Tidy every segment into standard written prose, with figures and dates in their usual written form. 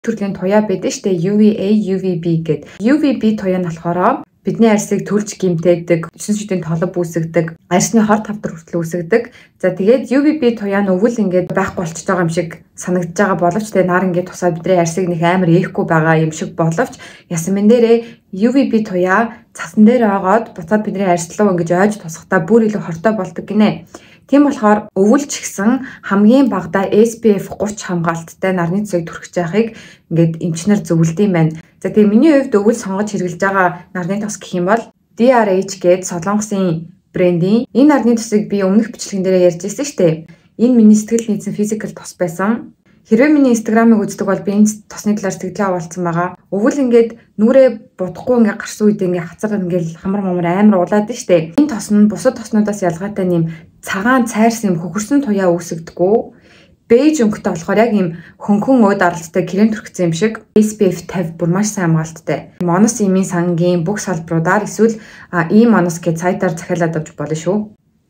төрлийн туяа байдаг шүү дээ. UVA, UVB гэдэг. UVB туяа нь болохоор бидний арьсыг төлж гэмтээдэг, 9 шидийн толб үүсгдэг, арьсны хор тавдар хүртэл үүсгдэг. За тэгээд UVB туяа нь өвөл ингээд байхгүй болчихж байгаа юм шиг санагдаж байгаа боловч тэгээд нар ингээд тусаад бидний арьсыг нэг амар ээхгүй байгаа юм шиг боловч ясмэн дээрээ UVB туяа цасан дээр ойгоод буцаад бидний арьс руу ингэж ойж тусахдаа бүр илүү хортой болдог гинэ. Тийм болохоор өвөл ч гэсэн хамгийн багадаа SPF 30 хамгаалттай нарны цэцэг түрхэж яахыг ингээд эмчнэр зөвлөдөг юм байна. За тэгээ миний хувьд өвөл сонгож хэрэглэж байгаа нарны тос гэх юм бол DRH гээд Солонгосын брендийн энэ нарны тосыг би өмнөх бичлэгэн дээр ярьж ирсэн шүү дээ. Энэ миний сэтгэл нийцсэн physical тос байсан. Хэрвээ миний Instagram-ыг үздэг бол би энэ тосны талаар сэтгэлээ авалцсан байгаа. Өвөл ингээд нүрээ будахгүй ингээд гарсан үед ингээд хацар ингээд хамар амар улаад нь штэ. Энэ тос нь бусад тоснуудаас ялгаатай нэм цагаан цайрсан юм хөхөрсөн туяа үүсгдэггүй. Бэж өнгөтэй болохоор яг юм хөнхөн ууд аралцтай крем түрхсэн юм шиг SPF 50 бүр маш сайн хамгаалттай. Monos имийн сангийн бүх салбаруудаар эсвэл e-monos гэж сайтаар захиалаад авч болно шүү.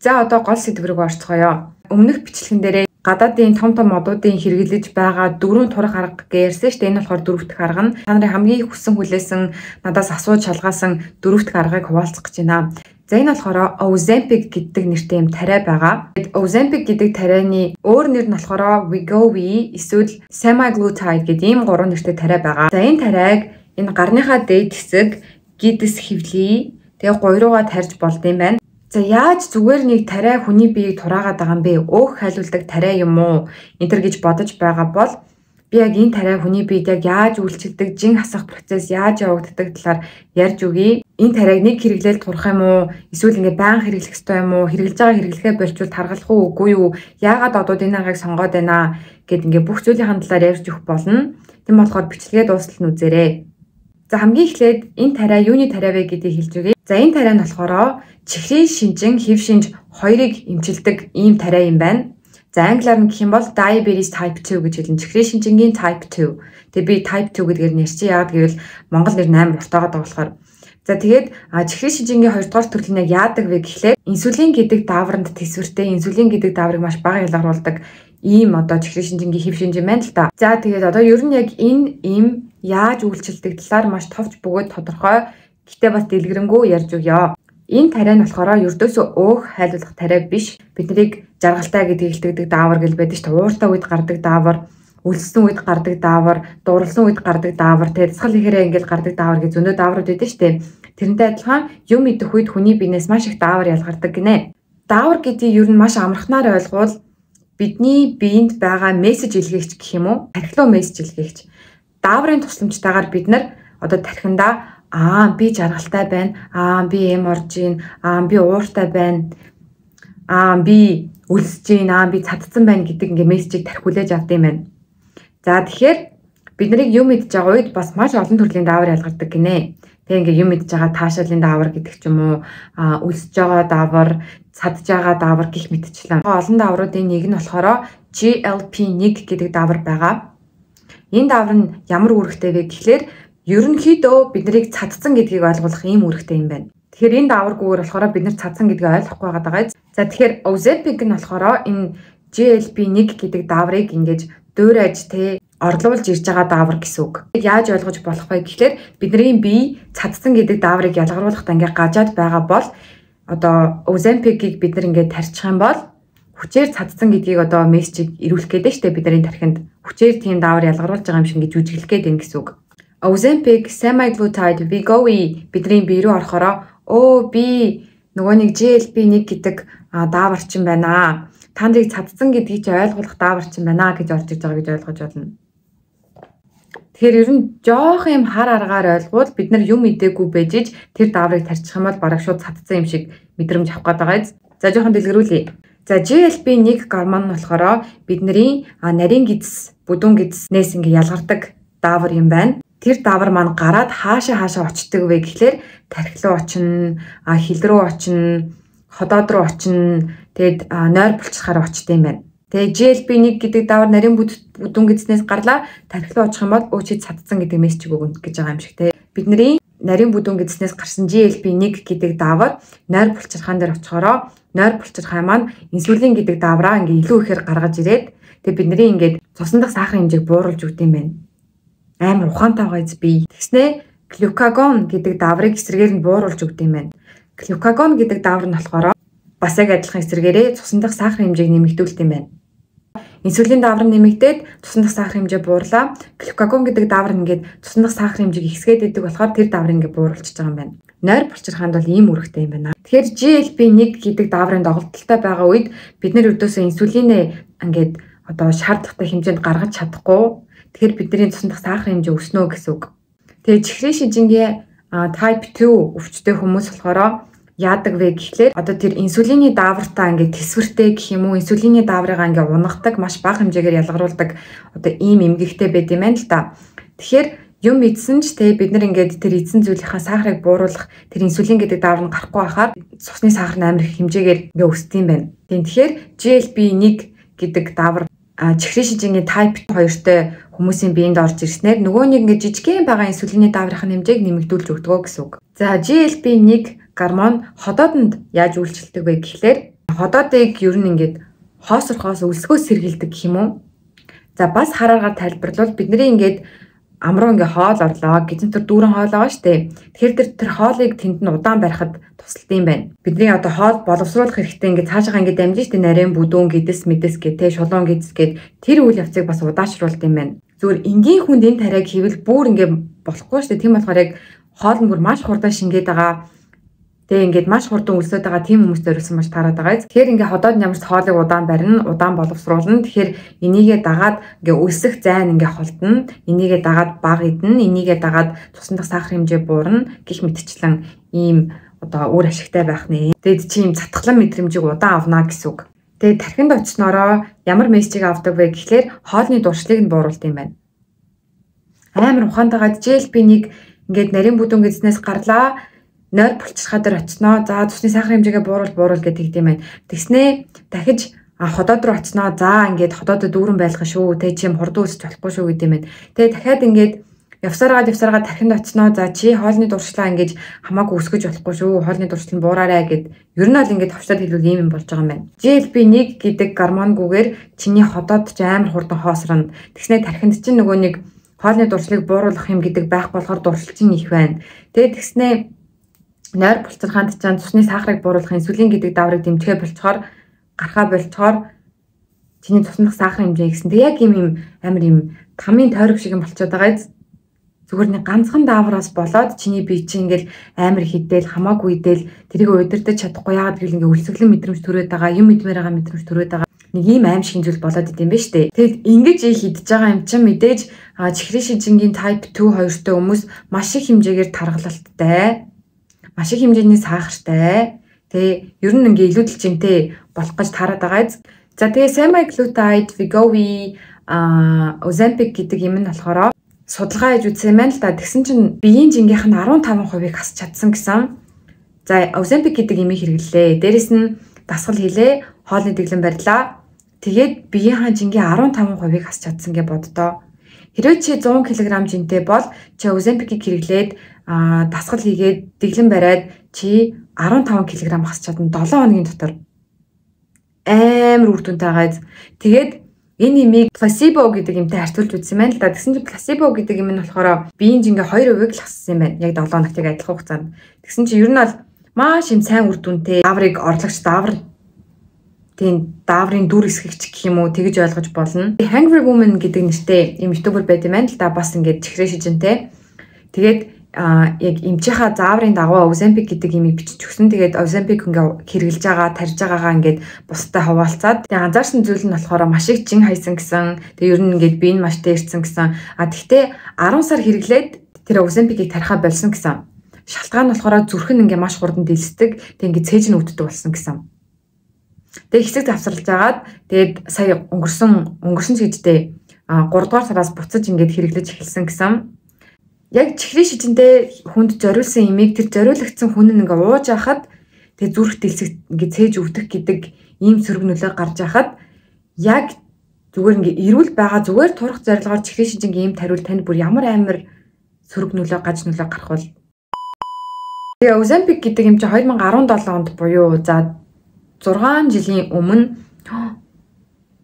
За одоо гол сэдв рүү орцгоё. Өмнөх бичлэгэн дээрээ гадаадын том модуудын хэрэглэж байгаа 4 турах арга гэсэн шүү дээ. Энэ болохоор 4 дахь арга нь. Та нарын хамгийн хүссэн хүлээсэн надаас асууж шалгаасан 4 дахь аргыг хуваалцах гэж байна. За энэ болохоор Ozempic гэдэг нэртэй юм тариа байгаа. Ozempic гэдэг тарианы өөр нэр нь болохоор Wegovy эсвэл Semaglutide гэдэг ийм 3 нэртэй тариа байгаа. За энэ тариаг энэ гарныхаа дээд хэсэг гидс хөвлий тэгээ гойруугаа тарьж болд юм байна. За яаж зүгээр нэг тариа хүний биеийг тураагаад байгаа юм бэ? Өөх хайлуулдаг тариа юм уу? Энтэр гэж бодож байгаа бол би яг энэ тариа хүний биед яг яаж үйлчилдэг, жин хасах процесс яаж явагддаг талаар ярьж өгье. Энэ тариаг нэг хэрэглээл турах юм уу? Эсвэл ингээ байнга хэрэглэх ёстой юм уу? Хэрэглэж байгаа хэрэглэхээ болчвол таргалах уу үгүй юу? Яагаад одууд энэ аргыг сонгоод байна гэд ингээ бүх зүйлийн талаар ярьж өгөх болно. Тийм болохоор бичлэгээ дуустал нь үзээрэй. За хамгийн эхлээд энэ тариа юуны тариа вэ гэдгийг хэлж өгье. За энэ тариа нь болохоор чихрийн шинжин, хэв шинж хоёрыг эмчилдэг ийм тариа юм байна. За англиар нь гэх юм бол diabetes type 2 гэж хэлнэ. Чихрийн шинжингийн type 2. Тэгээ би type 2 гэдгээр нэрчээ яагаад гэвэл монгол нэр 8 уртаагаад байгаа болохоор. За тэгээд чихрийн шинжингийн 2 дугаар төрөл нь яадаг вэ гэхлээр инсулин гэдэг даавранд төсвөртэй инсулин гэдэг дааврыг маш бага ялгаруулдаг ийм одоо чихрийн шинжингийн хэв шинж юм байна л да. За тэгээд одоо ер нь яг энэ ийм яаж үйлчилдэг талаар маш товч бөгөөд тодорхой гэтээ бас дэлгэрэнгүй ярьж өгье. Энэ тариа нь болохоор ердөөсөө өөх хайлуулах тариа биш. Биднийг жаргалтай гэдгийг илтгэдэг даавар гэл байдаг шүү дээ. Ууртай үед гардаг даавар, өлссөн үед гардаг даавар, дурлсан үед гардаг даавар, тэгээд цэцгэл ихээрээ ингээд гардаг даавар гэж зөндөө дааврууд байдаг шүү дээ. Тэрнтэй адилхан юм идэх үед хүний биенээс маш их даавар ялгардаг гинэ. Даавар гэдгийг ер нь маш амархнаар ойлгуул бидний биед байгаа мессеж илгээгч гэх юм уу? Тархилуу мессеж илгээгч. Дааврын тусламжтайгаар бид нар одоо тархиндаа би жаргалтай байна. Би эм орж гин. Би ууртай байна. Би өлсөж гин. Би цадцсан байна гэдэг ингээ мессежийг тархиулж авд юм байна. За тэгэхээр бид нарыг юм идж байгаа үед бас маш олон төрлийн даавар ялгардаг гинэ. Тэгээ ингээ юм идж байгаа таашаалын даавар гэдэг ч юм уу, өлсөж байгаа даавар, цадж байгаа даавар гэх мэтчлэн. Олон даавруудын нэг нь болохоор GLP-1 гэдэг даавар байгаа. Энэ даавар нь ямар үүрэгтэй вэ гэхлээр ерөнхийдөө бид нарыг цадцсан гэдгийг ойлгуулах ийм үүрэгтэй юм байна. Тэгэхээр энэ дааваргүйгээр болохоор бид нар цадсан гэдгийг ойлгохгүй байгаа. За тэгэхээр Ozempic нь болохоор энэ GLP-1 гэдэг дааврыг ингэж дуурайж орлуулж ирж байгаа даавар гэсэн үг. Яаж ойлгож болох вэ гэхлээр бидний бие цадцсан гэдэг дааврыг ялгаруулахдаа ингээ гажаад байгаа бол одоо Ozempic-ийг бид нар ингээ тарьчих юм бол хүчээр цадцсан гэдгийг одоо мессежийг ирүүлэх гэдэг штэ бидний тархинд хүчээр тийм даавар ялгаруулж байгаа юм шиг гэж жүжиглэх гээд байна гэсэн үг. Ozempic, Semaglutide, Wegovy бидний бие рүү орохороо би нөгөө нэг GLP-1 гэдэг дааварчин байна. Та нарыг цадцсан гэдгийг чи ойлгуулах дааварчин байна гэж орж иж байгаа гэж ойлгож байна. Тэгэхээр ер нь жоох юм хар аргаар ойлгуул бид нар юм идээгүй бэжиж тэр дааврыг тарьчих юм бол бараг шууд цадцсан юм шиг мэдрэмж авах гээд байгаа. За жоохон дэлгэрүүлье. За GLP-1 гормон нь болохоор бидний нарийн гидс, бүдүүн гидснээс ингээ ялгардаг даавар юм байна. Тэр даавар маань гараад хаашаа очдөг вэ гэхлээр тархи руу очино, хил рүү очино, ходоод руу очино, тэгэд нойр булчирхаар очдөг юм байна. Тэгээ GLP-1 гэдэг даавар нарийн бүдүүн гидснээс гарлаа тархи руу очих юм бол чи цадцсан гэдэг мессежийг өгнө гэж байгаа юм шиг те. Бидний нарийн бүдүүн гидснээс гарсан GLP-1 гэдэг даавар нойр булчирхаан дээр очихороо нойр булчирхай маань инсулин гэдэг даавраа ингээ илүү ихээр гаргаж ирээд тэгээ бидний ингээд цусны дах сахарын хэмжээг бууруулж өгд юм байна. Амар ухаантай байгаа би. Тэгснэ глюкагон гэдэг даврыг эсрэгээр нь бууруулж өгд юм байна. Глюкагон гэдэг давар нь болохоор бас яг адилхан эсрэгээрээ цусан дах сахарын хэмжээг нэмэгдүүлдэг юм байна. Инсулин давар нь нэмэгдээд цусан дах сахарын хэмжээ буурлаа. Глюкагон гэдэг давар нь ингээд цусан дах сахарын хэмжээг ихсгээд идэг болохоор тэр даврыг ингээд бууруулчихж байгаа юм байна. Нойр булчирхаанд бол ийм үүрэгтэй юм байна. Тэгэхээр GLP-1 гэдэг даврын доголдолтой байгаа үед бид нэр өдөөсөө инсулинээ ингээд одоо шаардлагатай хэмжээнд гаргаж чадахгүй. Тэгэхээр бидний цусан дах сахарын хэмжээ өснө гэсэн үг. Тэгээ чихрийн шижингийн type 2 өвчтөе хүмүүс болохоор яадаг вэ гэхлээр одоо тэр инсулины даавартаа ингээд тэсвэртэй гэх юм уу инсулины дааврыгаа ингээд унагадаг маш бага хэмжээгээр ялгаруулдаг одоо ийм эмгэгтэй байд юм байна л да. Тэгэхээр юм идсэн ч те бид нар ингээд тэр идсэн зүйлийнхаа сахарыг бууруулах тэр инсулин гэдэг даавар нь гарахгүй байхаар цусны сахар нь амар их хэмжээгээр ингээд өсдөг юм байна. Тэгэхээр GLP-1 гэдэг даавар чихрийн шижингийн type 2-тэй хүмүүсийн биед орж ирснээр нөгөө нэг ингээд жижигхэн байгаа инсулины дааврын хэмжээг нэмэгдүүлж өгдөг гэсэн үг. За GLP-1 гормон ходоодонд яаж үйлчлдэг вэ гэхлээр ходоодыг ер нь ингээд хоосорхоос өлсгөөс сэргийлдэг гэх юм уу. За бас хараагаар тайлбарлавал бидний ингээд амруу ингээ хоол орлоо гэсэн тэр дүүрэн хоол байгаа шүү дээ. Тэгэхээр тэр хоолыг тэнд нь удаан барихад тусалдаг юм байна. Бидний одоо хоол боловсруулах хэрэгтэй ингээ цаашаа ингээ дамжиж штэ нарийн бүдүүн гэдэс мэдэс гэ тэ шулуун гэдэс гэд тэр үйл явцыг бас удаашруулдаг юм байна. Зүгээр энгийн хүнд энэ тариаг хийвэл бүр ингээ болохгүй штэ. Тийм болохоор яг хоол нь бүр маш хурдан шингээд байгаа. Тэгээ ингээд маш хурдан өлсөд байгаа тийм хүмүүст зориулсан маш тараад байгаа. Тэгэхээр ингээ ходоод ямар ч хоолыг удаан барина, удаан боловсруулна. Тэгэхээр энийгээ дагаад ингээ өлсөх зайн ингээ холдно. Энийгээ дагаад бага идэнэ, энийгээ дагаад цусан дах сахарын хэмжээ буурна гэх мэтчлэн ийм одоо үр ашигтай байх нэ. Тэгэд чи ийм цатгалан мэдрэмжийг удаан авна гэсэн үг. Тэгээд тархинд очсноороо ямар мессежийг авдаг вэ гэхлээр хоолны дуршлыг нь бууруулдаг юм байна. Амар ухаантайгаад GLP-1 ингээд нарийн бүдүүн гэснээс гарлаа. Нойр булчирхаа дээр очсноо. За цусны сахарын хэмжээгээ бууруул гэдэг юм байна. Тэгснээ дахиж ходоод руу очсноо. За ингээд ходоодод дүүрэн байлгах шүү. Тэ чим хурдан үсэж болохгүй шүү гэдэг юм байна. Тэгээ дахиад ингээд явсараад тархинд очсноо. За чи хоолны дуршлаа ингээд хамаагүй өсгөж болохгүй шүү. Хоолны дуршил нь буураарай гэд. Ер нь бол ингээд товчдод хэлвэл ийм юм болж байгаа юм байна. GLP-1 гэдэг гормонгүйгээр чиний ходоод ч амар хурдан хоосрно. Тэгснээ тархинд чинь нөгөө нэг хоолны дуршлыг бууруулах юм гэдэг байхгүй болохоор дуршил чинь их байна. Тэгээ тэгснээ нойр булчирхаанд чанд цусны сахарыг бууруулах инсулин гэдэг даврыг дэмжихэ болцохоор гарахаа болцохоор чиний цусны сахарын хэмжээ гэсэн. Тэг яг юм амар юм тамийн тойрог шиг юм болчиход байгаа. Зүгээр нэг ганцхан даавраас болоод чиний бие чинь ингээл амар хідэл хамаагүй идэл тэрийг удирдах чадахгүй яагаад гэвэл ингээ өлсгөлэн мэдрэмж төрөөд байгаа юм идмээр байгаа мэдрэмж төрөөд байгаа. Нэг ийм аим шиг зүйл болоод идэм бэ штэ. Тэгэд ингэж идж байгаа юм чинь мэдээж чихрийн шижингийн type 2 2-той хүмүүс маш их хэмжээгээр тархалттай маш их хэмжээний сахартай тэгээ ер нь ингээ илүүдэл жинтэй болох гэж тараад байгаа. За тэгээ semaglutide, Wegovy, Ozempic гэдэг юм нь болохоор судалгаа хийж үзсэн юм байна л да. Тэгсэн чинь биеийн жингийнх нь 15%-ыг хасч чадсан гэсэн. За Ozempic гэдэг имийг хэрэглэлээ. Дээрэс нь дасгал хийлээ, хоолны дэглэм барьлаа. Тэгээд биеийнхаа жингийн 15%-ыг хасч чадсан гэж боддоо. Хэрвээ чи 100 кг жинтэй бол чи Ozempic-ийг хэрэглээд дасгал хийгээд дэглэм бариад чи 15 кг хасч чадна 7 хоногийн дотор. Амар үр дүнтэй байгаа. Тэгээд энэ имийг пласебо гэдэг юмтай харьцуулж үзсэн байна л да. Тэгсэн чинь пласебо гэдэг юм нь болохоор биеийн жингээ 2% л хассан юм байна. Яг 7 хоногт яг адилхан хугацаанд. Тэгсэн чинь ер нь бол маш юм сайн үр дүнтэй даврыг орлогч даврын дүр эсгэгч гэх юм уу тэгж ойлгож болно. Hungry Woman гэдэг нэртэй юм ютубер байт юм байна л да. Бас ингээд чихрийн шижинтэй. Тэгээд яг эмчийнхаа зааврын дагуу Ozempic гэдэг имийг бичиж өгсөн. Тэгээд Ozempic ингээ хэрэгжилж байгаа, тарьж байгаагаа ингээд бусдад хаваалцаад. Тэгээд анзаарсан зүйл нь болохоор маш их жин хайсан гэсэн. Тэгээд ер нь ингээд бие нь маш дээрсэн гэсэн. Тэгтээ 10 сар хэрэглээд тэр Ozempic-ийг тарихаа болсон гэсэн. Шалтгаан нь болохоор зүрх нь ингээ маш хурдан дэлсдэг. Тэгээд ингээ цээж нь өвддөг болсон гэсэн. Тэгээд хэсэг завсарлаж агаад тэгээд сая өнгөрсөн цэжтэй 3 дугаар сараас буцаж ингээд хэрэглэж эхэлсэн гэсэн. Яг чихрийн шижинтэй хүнд зориулсан имийг тэр зориулагдсан хүн нь ингээ ууж ахад тэгээ зүрх дэлсэг ингээ цээж өвдөх гэдэг ийм сөрөг нөлөө гарч ахад яг зүгээр ингээ эрүүл байгаа зүгээр турах зорилгоор чихрийн шижингийн ийм тариул танд бүр ямар амар сөрөг нөлөө гарах бол. Тэгээ Ozempic гэдэг юм чи 2017 онд буюу за 6 жилийн өмнө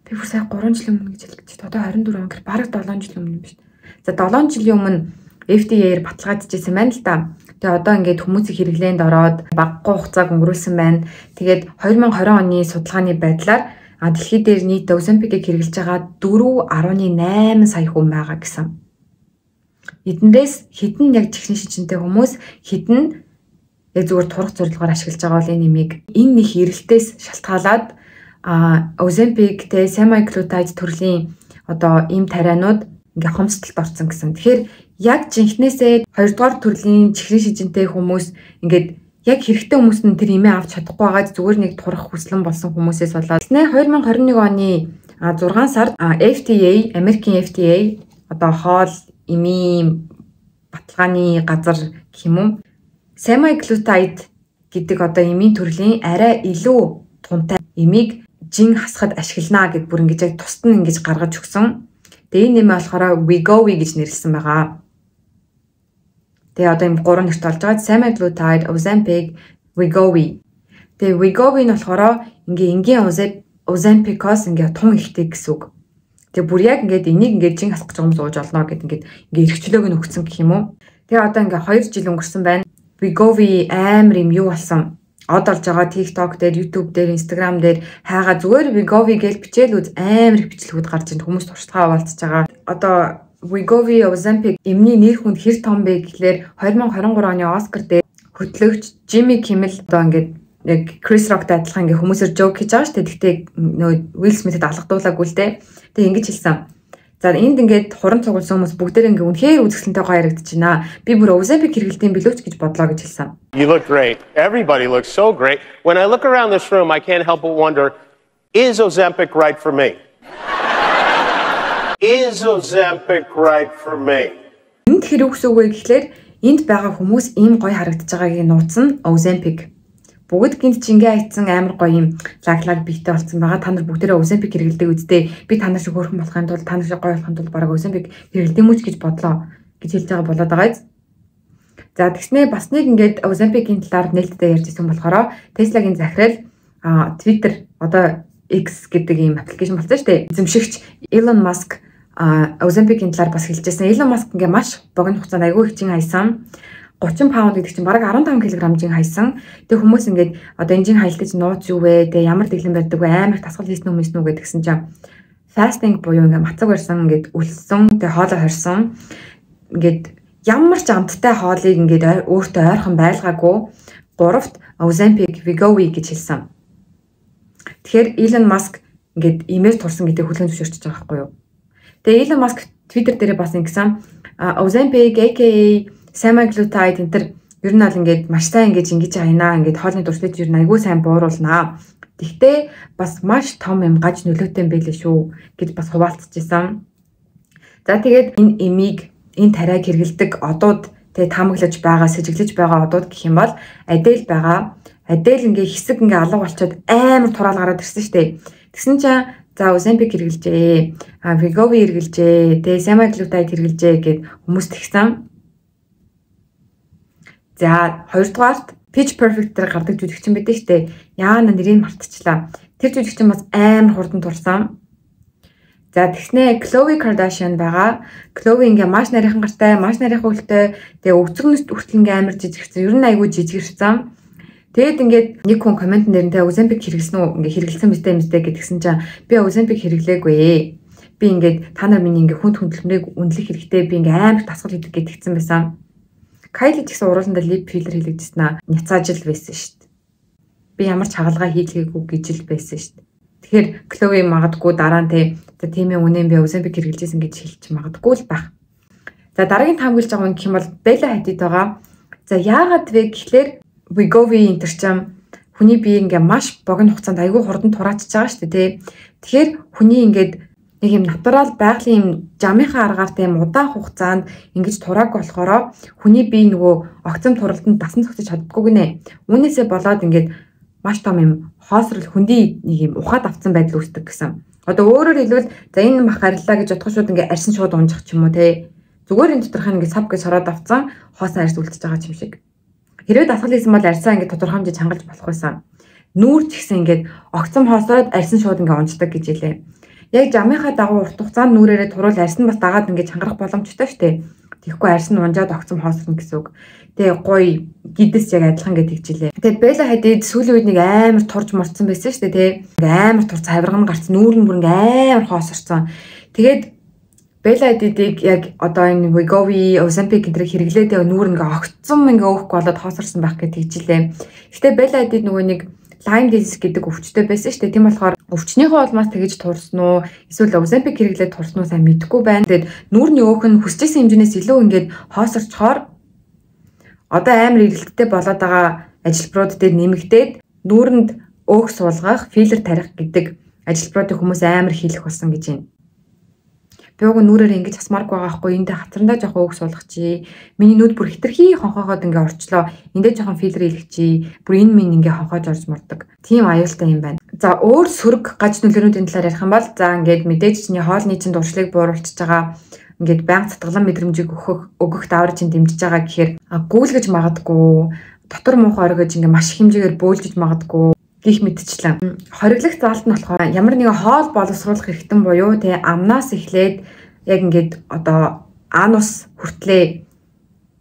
би бүр сая 3 жилийн өмнө гэж хэлчих. Одоо 24 он гэр бараг 7 жилийн өмнө юм биш. За 7 жилийн өмнө FDA-ээр баталгаажчихсан байна л да. Тэгээ одоо ингээд хүмүүсийн хэрэглээнд ороод багагүй хугацааг өнгөрүүлсэн байна. Тэгээд 2020 оны судалгааны байдлаар дэлхий дээр нийт Ozempic-ийг хэрэглэж байгаа 4.8 сая хүн байгаа гэсэн. Эднээс хэдэн яг техник шижинтэй хүмүүс, хэдэн яг зүгээр турах зорилгоор ашиглаж байгаа бол энэ нэг эрэлтээс шалтгаалаад Ozempic тэ semaglutide төрлийн одоо ийм тарианууд ингээ хомсдолд орсон гэсэн. Тэгэхээр яг жинхнээсээ 2 дугаар төрлийн чихрийн шижинтэй хүмүүс ингээд яг хэрэгтэй хүмүүс нь тэр имээ авч чадахгүй байгаад зүгээр нэг турах хүслэн болсон хүмүүсээс болоод 2021 оны 6 сард FDA, Америкийн FDA одоо хоол имийн баталгааны газар гэх юм уу semaglutide гэдэг одоо имийн төрлийн арай илүү тунтай имийг жин хасахад ашиглана гэд бүр ингэж яг тусад нь ингэж гаргаж өгсөн. Тэгээ энэ нэмээ болохоор Wegovy гэж нэрлсэн байгаа. Тэгээ одоо ийм 3 нэрт болж байгаа. Semaglutide, Ozempic, Wegovy. Тэгээ Wegovy нь болохоор энгийн Ozempic-оос тун ихтэй гэсэн үг. Тэгээ бүр яг энийг жин хасах гэж юм сууж олно гэд эрхчлөөг нь өгсөн гэх юм уу. Тэгээ одоо 2 жил өнгөрсөн байна. Wegovy амар юм юу болсон. Од олж байгаа TikTok дээр, YouTube дээр, Instagram дээр хайгаа зүгээр Wegovy гэж бичээл үз амар их бичлэгүүд гарч ирсэн хүмүүс туршлагаа хуваалцаж байгаа. Одоо Wegovy, Ozempic эмний нэр хүнд хэр том бэ гэхлээр 2023 оны Оскар дээр хөтлөгч Jimmy Kimmel одоо яг Chris Rock-тай адилхан хүмүүсээр joke хийж байгаа шүү дээ. Гэхдээ Will Smith-д алгадуулаагүй л дээ. Тэгээ ингэж хэлсэн. За энд хуран цугулсан хүмүүс бүгдээр үнэхээр үзэсгэлэнтэй гоё харагдаж байна. Би бүр Ozempic хэрэглэдэм билүүч гэж бодлоо гэж хэлсэн. You look great. Everybody looks so great. When I look around this room, I can't help but wonder, is Ozempic right for me? Is Ozempic right for me? Энд хэрэг үгсүүгээ гэхлээр энд байгаа хүмүүс ийм гоё харагдаж байгааг нууцсан Ozempic. Бүгд гинт чингээ айцсан амар гоё юм лаглаг бийтэй болсон байгаа. Та нар бүгдээрээ Ozempic хэрэглэдэг үсттэй. Би та нар шиг хөөрхөн болохын тулд та нар шиг гоё болохын тулд бараг Ozempic хэрэглэдэг юм уу гэж бодлоо гэж хэлж байгаа болоод байгаа юм. За тэгснээ бас нэг Ozempic-ийн талаар нээлттэй ярьж ирсэн болохоор Tesla-гийн захирал Twitter одоо X гэдэг ийм аппликейшн болсон шүү дээ. Эзэмшигч Elon Musk Ozempic-ийн талаар бас хэлжсэн. Elon Musk маш богино хугацаанд айгүй их чин хайсан. 30 паунд гэдэг чинь бараг 15 кг жин хайсан. Тэг хүмүүс одоо энэ жин хаялтаж нууц юу вэ? Тэг ямар дэглэм барьдаг вэ? Амар тасгал хийсэн хүмүүс нүг гэдгсэн чинь fasting буюу мацаг барьсан үлссэн, тэг хоолой хорсон. Ямар ч амттай хоолыг өөртөө ойрхон байлгаагүй 3-т Ozempic, Wegovy гэж хэлсэн. Тэгэхээр Elon Musk имэж турсан гэдэг хүлээн зөвшөөрч байгаа байхгүй юу? Тэгээ Elon Musk Twitter дээр бас ингэсэн Ozempic aka semaglutide энэ ер нь бол маш сайн ингэж хайнаа хоолны туршлага ер нь айгүй сайн бууруулнаа. Тэгтээ бас маш том юм гаж нөлөөтэй юм байлээ шүү гэж бас хуваалцаж исэн. За тэгээд энэ эмийг энэ тариаг хэрэгэлдэг одууд тэгээ таамаглаж байгаа, сэжиглэж байгаа одууд гэх юм бол Adele байгаа. Adele хэсэг алга болчиход амар тураал гараад ирсэн шүү дээ. Тэгсэн чинь за Ozempic хэрэгэлжээ, Wegovy хэрэгэлжээ, тэгээ semaglutide хэрэгэлжээ гэд хүмүүс тэгсэн. За 2 дугаарт Pitch Perfect дээр гардаг жүжигчин байдаг штэ. Яана нэрийг мартчихлаа. Тэр жүжигчин бас амар хурдан турсан. За тэгснэ Khloe Kardashian байгаа. Khloe маш нарийнхан гартай, маш нарийнхан хөлтэй. Тэгээ өвцгнөст хүртэл амар жижигэрсэн. Ер нь айгүй жижигэрсэн. Тэгээд нэг хүн коммент нэрнтэй Ozempic хэрэглэсэн үү? Хэрэглэсэн мэт гэдгсэн чинь би Ozempic хэрэглээгүй. Би та нар миний хүнд хөдөлмөрийг үнэлэх хэрэгтэй. Би амар тасгал хийдэг гэдгсэн байсан. Kylie ч гэсэн урууландаа lip filler хийлгэжсэн аа. Няцаажил байсан шүү дээ. Би ямар ч хагалгаа хийлгээгүй гэж л байсан шүү дээ. Тэгэхээр Khloe магадгүй дараа нь тийм ээ үнэн би Ozempic хэрэглэжсэн гэж хэлчих магадгүй л байх. За дараагийн таамаглаж байгаа юм гэх юм бол Bella Hadid байгаа. За яагаад вэ гэхлээр Wegovy энэ чинь хүний бие маш богино хугацаанд айгүй хурдан тураачж байгаа шүү дээ. Тэгэхээр хүний нэг юм натурал байгалийн юм жамынхаа аргаар удаан хугацаанд ингэж турааг болохоор хүний бие нөгөө огцом туралданд дасан зогсож чаддаггүй гинэ. Үүнээсээ болоод маш том юм хоосрол хөндөй нэг юм ухаад авцсан байдал үүсдэг гэсэн. Одоо өөрөөр хэлбэл за энэ мах ариллаа гэж бодох шууд арьсан шууд унжих ч юм уу те. Зүгээр энэ доторх сав гэж сороод авцсан хоосон арьс үлдчихэж байгаа юм шиг. Хэрвээ дасгал хийсэн бол арьсаа тодорхой хэмжээд хангалж болох байсан. Нүүр ч гэсэн огцом хоосоод арьсан шууд унждаг гэж хэлээ. яг жамынхаа дагуу урт хугацаанд нүрээрээ турвал арьс нь бас дагаад ингээд чангарах боломжтой шүү дээ. Тэгэхгүй арьс нь унжаад огцом хоосорно гэсэн үг. Тэгээ гоё гидээс яг адилхан гэж тэгжилээ. Тэгээд Bella Hadid сүүлийн үед нэг амар турж морцсон байсан шүү дээ, тий. Ингээ амар турц хавирган гарц нүүр нь бүр ингээ амар хоосорсон. Тэгээд Bella Hadid-ийг яг одоо энэ Wegovy, Ozempic гэнтрийг хэрэглээд нүүр ингээ огцом ингээ өөхөхгүй болоод хоосорсон байх гэж тэгжилээ. Гэтэ Bella Hadid нөгөө нэг Lyme disease гэдэг өвчтэй байсан шүү дээ. Тийм болохоор өвчнийхөө улмаас тэгэж турсан уу? Эсвэл Ozempic хэрэглээд турсан уу сайн мэдэхгүй байна. Тэгээд нүүрний өөх нь хүсчихсэн хэмжээс илүү ингээд хоосорчхоор одоо амар эргэлттэй болоод байгаа ажилбарууд дээр нэмэгдээд нүүрэнд өөх суулгах, филлер тарих гэдэг ажилбаруудын хүмүүс амар хийлэх болсон гэж байна. Би уг нүрээр ингэж асмааргүй байгаа байхгүй, эндээ хацрандаа жоохон өөх суулгах чи. Миний нүд бүр хитрхи хонхоогоод ингээ орчлоо. Эндээ жоохон филлер хийлэх чи. Бүр энэ минь ингээ хонхоож орж мурдаг. Тийм аюултай юм байна. За өөр сөрөг гаж нөлөөнүүдийн талаар ярих юм бол за ингээд мэдээж чиний хоолны чин дуршлыг бууруулчихж байгаа ингээд байнга татгалан мэдрэмжийг өгөх давар чинь дэмжиж байгаа гэхээр гүйлгэж магадгүй, дотор муухай оргиж ингээ маш их хэмжээгээр бөөлжиж магадгүй гих мэдчлэн. Хоригдлох заалт нь болохоор ямар нэгэн хоол боловсруулах хэрэгтэн буюу тэ амнаас эхлээд яг ингээд одоо анус хүртлээ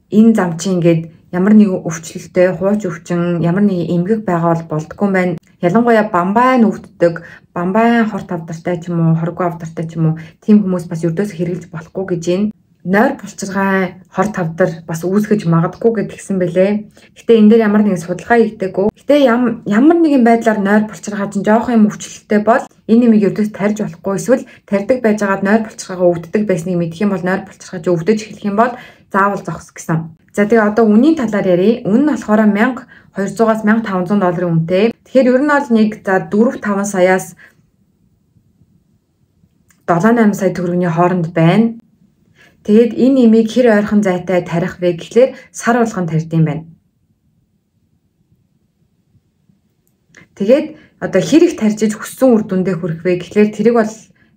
энэ зам чи ингээд ямар нэгэн өвчлөлттэй хууч өвчин ямар нэгэн эмгэг байгаа бол болдгоо юм байна. Ялангуяа бамбайн өвддөг, бамбайн хорт авдартай ч юм уу, хоргүй авдартай ч юм уу тийм хүмүүс бас ердөөс хэрэглэж болохгүй гэж байна. Нойр булчиргаан хорт авдар бас үүсгэж магадгүй гэдгсэн бэлээ. Гэтэ энэ дээр ямар нэгэн судалгаа хийгдэггүй. Гэтэ ямар нэгэн байдлаар нойр булчиргаа чинь жоох юм өвчлөлттэй бол энэ нэмийг ердөөс тарьж болохгүй. Эсвэл тарьдаг байж байгаад нойр булчиргаагаа өвддөг байсныг мэдэх юм бол нойр булчиргаа чи өвдөж эхлэх юм бол заавал зогс гэсэн. За тэгээ одоо үнийн талаар ярив. Үн нь болохоор $1200-аас $1500 үнэтэй. Тэгэхээр ер нь бол нэг за 4-5 саяас 7-8 сая төгрөгийн хооронд байна. Тэгээд энэ нэмийг хэр ойрхон зайтай тарих вэ гэхлээр сар болгон тарьд юм байна. Тэгээд одоо хэр их тарьж хүссэн үр дүндээ хүрэх вэ гэхлээр тэрийг бол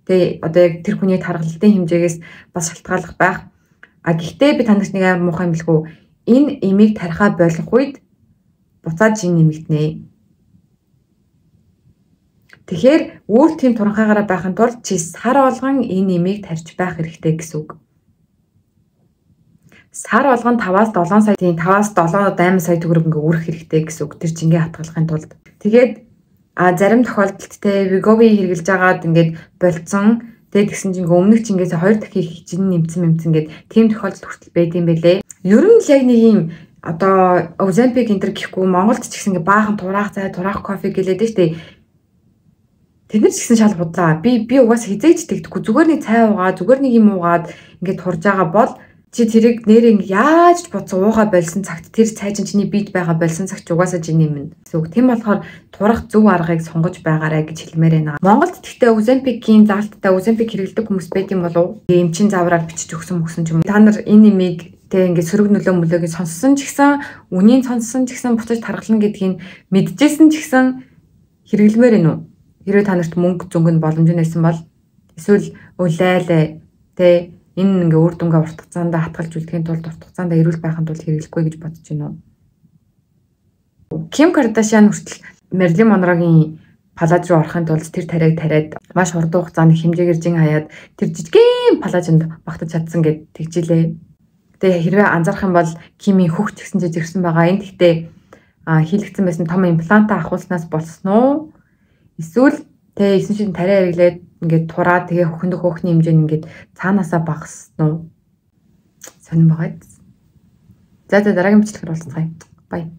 тэгээ одоо яг тэр хүний тархалтын хэмжээгээс бас шалтгааллах байх. Гэхдээ би танарт нэг амар муухай юм билгүй. Энэ эмийг тарихаа болох үед буцаад жин нэмэгдэнэ. Тэгэхээр өөр тийм туранхаагаараа байхын тулд чи сар болгон энэ эмийг тарьж байх хэрэгтэй гэсэн үг. Сар болгон 5-аас 7 сая, 5-аас 7-8 сая төгрөг ингээ үрэх хэрэгтэй гэсэн үг. Тэр жингээ хатгалахын тулд. Тэгээд зарим тохиолдолд те Wegovy хэрэглэж байгаад ингээд болцсон. Тэгээд тэгсэн чинь өмнөх чингээс 2 дахин жин нэмсэн гэд тийм тохиолдол хүртэл байд юм бэлээ. Ер нь л яг нэг юм одоо Ozempic энэ гэхгүй Монголд ч гэсэн ингээ баахан тураах цай, тураах кофе гэлээд штэ. Тэд нар ч гэсэн шал будлаа. Би угаас хизээж тэгдэхгүй. Зүгээр нэг цай уугаа, зүгээр нэг юм уугаад ингээ турж байгаа бол чи тэрийг нэрээ яаж ч бодсон уугаа болсон цагт тэр цай чиний бийд байгаа болсон цагт угаасаа жин нэмнэ. Тийм болохоор турах зөв аргыг сонгож байгаарай гэж хэлмээр байна. Монголд гэхдээ Ozempic-ийн заалттай Ozempic хэрэглэдэг хүмүүс байт юм болов уу? Эмчин завраар бичиж өгсөн ч юм. Та нар энэ нэмийг тэг ингээд сөрөг нөлөө мөлөөг сонссон ч гэсэн, үнийн сонссон ч гэсэн буцаж тархална гэдгийг мэдчихсэн ч гэсэн хэрэглэмээр байна уу? Хэрвээ та нарт мөнгө зөнгөнд боломж нэсэн бол эсвэл үлээлээ тэ энэ ингээ үр дүнгээ урт хугацаанд хатгалж үлдэхийн тулд урт хугацаанд эрүүл байхын тулд хэрэглэхгүй гэж бодож байна уу? Kim Kardashian хүртэл Marilyn Monroe-гийн палаж руу орохын тулд тэр тариаг тариад маш хурдан хугацаанд хэмжээгээр жин хаяад тэр жижигхэн палажинд багтаж чадсан гэд тэгжилээ. Тэгээ хэрвээ анзаарах юм бол Kim-ийн хөхт гэсэн жижигэрсэн байгаа. Энэ гэхдээ хийлэгдсэн байсан том импланта ахуулснаас болсон уу? Эсвэл тэгээ 9 шин тариа хэрэглээд ингээд тураад тэгээ хөхөндөх хөөхний хэмжээ нь ингээд цаанаасаа багассан уу? Сонирн байгаа. За дараагийн бичлэгээр уулзцгаая. Бай.